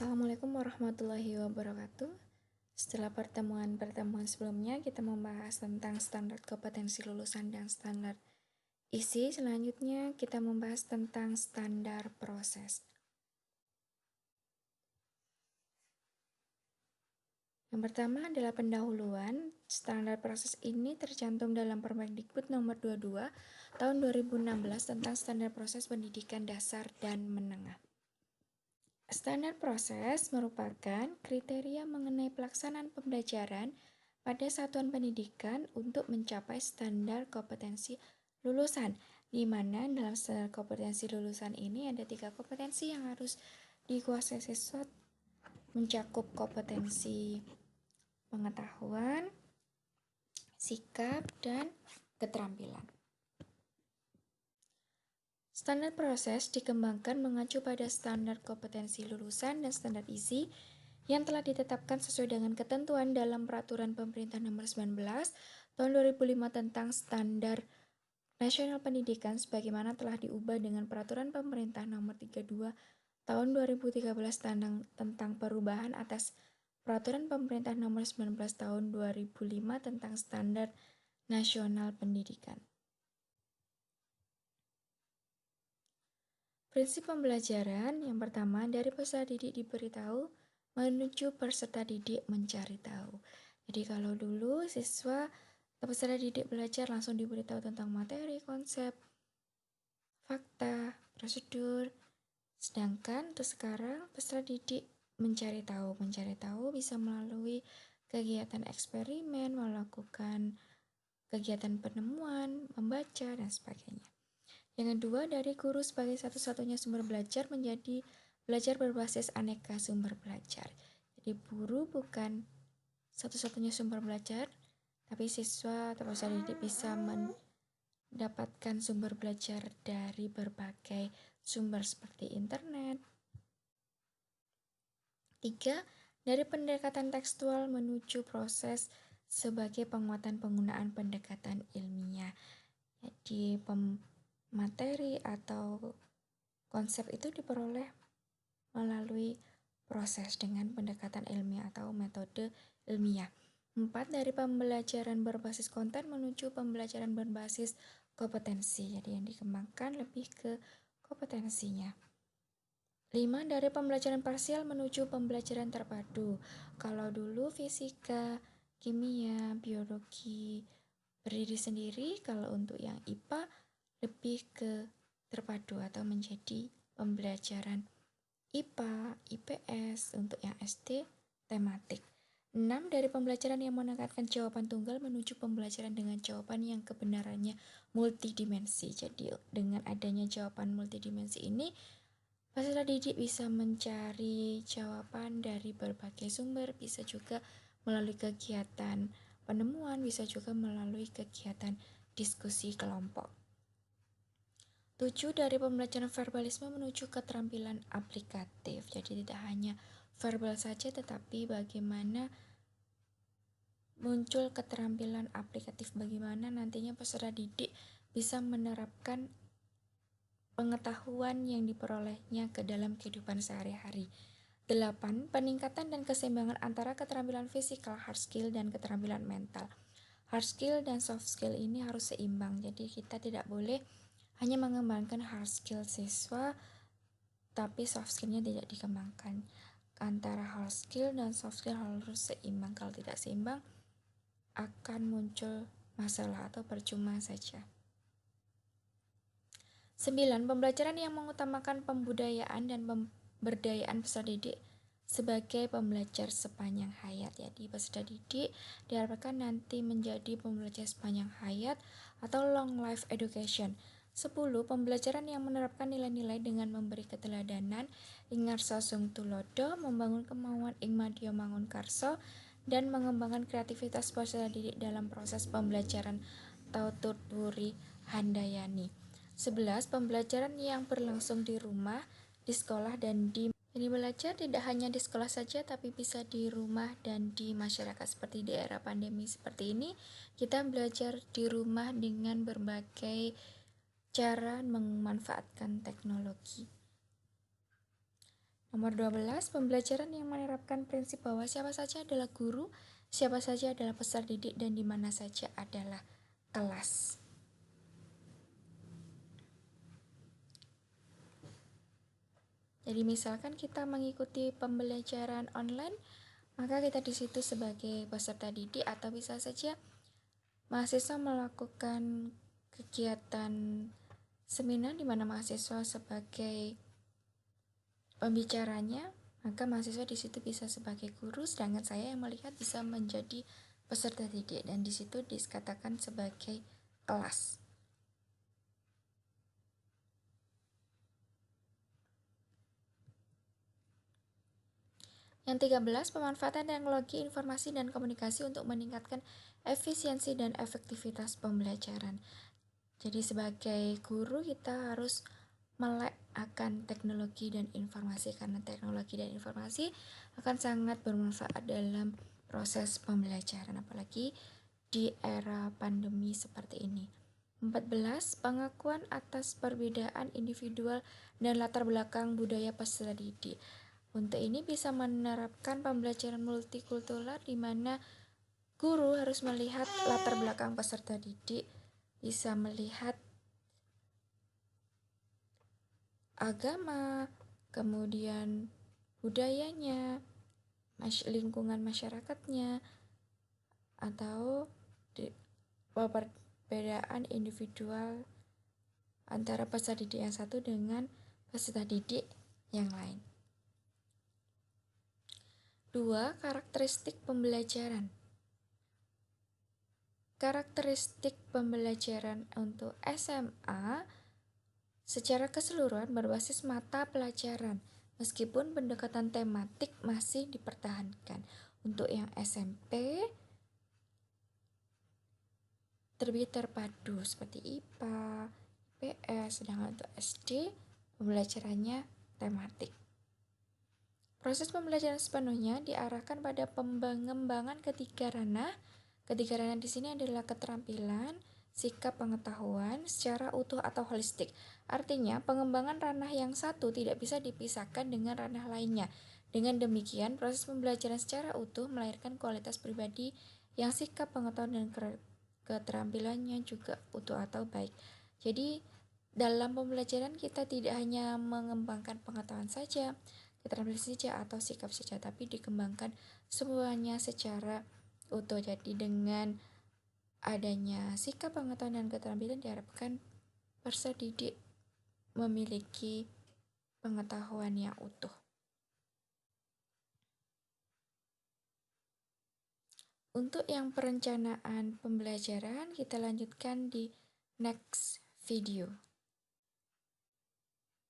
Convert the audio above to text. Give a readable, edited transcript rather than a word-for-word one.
Assalamualaikum warahmatullahi wabarakatuh. Setelah pertemuan sebelumnya, kita membahas tentang standar kompetensi lulusan dan standar isi. Selanjutnya, kita membahas tentang standar proses. Yang pertama adalah pendahuluan. Standar proses ini tercantum dalam Permendikbud nomor 22 tahun 2016 tentang standar proses pendidikan dasar dan menengah. Standar proses merupakan kriteria mengenai pelaksanaan pembelajaran pada satuan pendidikan untuk mencapai standar kompetensi lulusan, di mana dalam standar kompetensi lulusan ini ada 3 kompetensi yang harus dikuasai siswa, mencakup kompetensi pengetahuan, sikap, dan keterampilan. Standar proses dikembangkan mengacu pada standar kompetensi lulusan dan standar isi yang telah ditetapkan sesuai dengan ketentuan dalam Peraturan Pemerintah Nomor 19 Tahun 2005 tentang Standar Nasional Pendidikan sebagaimana telah diubah dengan Peraturan Pemerintah Nomor 32 Tahun 2013 tentang perubahan atas Peraturan Pemerintah Nomor 19 Tahun 2005 tentang Standar Nasional Pendidikan. Prinsip pembelajaran yang pertama, dari peserta didik diberitahu menuju peserta didik mencari tahu. Jadi kalau dulu siswa atau peserta didik belajar langsung diberitahu tentang materi, konsep, fakta, prosedur. Sedangkan untuk sekarang peserta didik mencari tahu. Mencari tahu bisa melalui kegiatan eksperimen, melakukan kegiatan penemuan, membaca, dan sebagainya. Yang kedua, dari guru sebagai satu-satunya sumber belajar menjadi belajar berbasis aneka sumber belajar. Jadi guru bukan satu-satunya sumber belajar, tapi siswa atau peserta didik bisa mendapatkan sumber belajar dari berbagai sumber seperti internet. 3. Dari pendekatan tekstual menuju proses sebagai penguatan penggunaan pendekatan ilmiah. Jadi materi atau konsep itu diperoleh melalui proses dengan pendekatan ilmiah atau metode ilmiah. 4. Dari pembelajaran berbasis konten menuju pembelajaran berbasis kompetensi. Jadi yang dikembangkan lebih ke kompetensinya. 5. Dari pembelajaran parsial menuju pembelajaran terpadu. Kalau dulu fisika, kimia, biologi berdiri sendiri, kalau untuk yang IPA lebih ke terpadu atau menjadi pembelajaran IPA, IPS, untuk yang SD tematik. 6. Dari pembelajaran yang menekankan jawaban tunggal menuju pembelajaran dengan jawaban yang kebenarannya multidimensi. Jadi dengan adanya jawaban multidimensi ini, peserta didik bisa mencari jawaban dari berbagai sumber, bisa juga melalui kegiatan penemuan, bisa juga melalui kegiatan diskusi kelompok. 7. Dari pembelajaran verbalisme menuju keterampilan aplikatif. Jadi tidak hanya verbal saja, tetapi bagaimana muncul keterampilan aplikatif, bagaimana nantinya peserta didik bisa menerapkan pengetahuan yang diperolehnya ke dalam kehidupan sehari-hari. 8. Peningkatan dan keseimbangan antara keterampilan fisikal, hard skill, dan keterampilan mental. Hard skill dan soft skill ini harus seimbang, jadi kita tidak boleh hanya mengembangkan hard skill siswa, tapi soft skillnya tidak dikembangkan. Antara hard skill dan soft skill harus seimbang. Kalau tidak seimbang, akan muncul masalah atau percuma saja. 9. Pembelajaran yang mengutamakan pembudayaan dan pemberdayaan peserta didik sebagai pembelajar sepanjang hayat. Jadi peserta didik diharapkan nanti menjadi pembelajar sepanjang hayat atau long life education. 10. Pembelajaran yang menerapkan nilai-nilai dengan memberi keteladanan ing ngarsa sung tulodo, membangun kemauan ing madya mangun karso, dan mengembangkan kreativitas peserta didik dalam proses pembelajaran Tautut Wuri Handayani. 11. Pembelajaran yang berlangsung di rumah, di sekolah, dan di Jadi belajar tidak hanya di sekolah saja, tapi bisa di rumah dan di masyarakat. Seperti di era pandemi seperti ini, kita belajar di rumah dengan berbagai cara memanfaatkan teknologi. Nomor 12, pembelajaran yang menerapkan prinsip bahwa siapa saja adalah guru, siapa saja adalah peserta didik, dan di mana saja adalah kelas. Jadi misalkan kita mengikuti pembelajaran online, maka kita di situ sebagai peserta didik, atau bisa saja mahasiswa melakukan kegiatan seminar di mana mahasiswa sebagai pembicaranya, maka mahasiswa di situ bisa sebagai guru, sedangkan saya yang melihat bisa menjadi peserta didik, dan di situ dikatakan sebagai kelas. Yang 13, pemanfaatan teknologi informasi dan komunikasi untuk meningkatkan efisiensi dan efektivitas pembelajaran. Jadi sebagai guru kita harus melek akan teknologi dan informasi, karena teknologi dan informasi akan sangat bermanfaat dalam proses pembelajaran, apalagi di era pandemi seperti ini. 14, pengakuan atas perbedaan individual dan latar belakang budaya peserta didik. Untuk ini bisa menerapkan pembelajaran multikultural di mana guru harus melihat latar belakang peserta didik, bisa melihat agama, kemudian budayanya, lingkungan masyarakatnya, atau perbedaan individual antara peserta didik yang satu dengan peserta didik yang lain. 2. Karakteristik pembelajaran. Karakteristik pembelajaran untuk SMA secara keseluruhan berbasis mata pelajaran, meskipun pendekatan tematik masih dipertahankan. Untuk yang SMP lebih terpadu seperti IPA, IPS, sedangkan untuk SD pembelajarannya tematik. Proses pembelajaran sepenuhnya diarahkan pada pengembangan ketiga ranah. Ketiga ranah di sini adalah keterampilan, sikap, pengetahuan secara utuh atau holistik. Artinya, pengembangan ranah yang satu tidak bisa dipisahkan dengan ranah lainnya. Dengan demikian, proses pembelajaran secara utuh melahirkan kualitas pribadi yang sikap, pengetahuan, dan keterampilannya juga utuh atau baik. Jadi, dalam pembelajaran kita tidak hanya mengembangkan pengetahuan saja, keterampilan saja, atau sikap saja, tapi dikembangkan semuanya secara utuh. Jadi dengan adanya sikap, pengetahuan, dan keterampilan diharapkan peserta didik memiliki pengetahuan yang utuh. Untuk yang perencanaan pembelajaran kita lanjutkan di next video.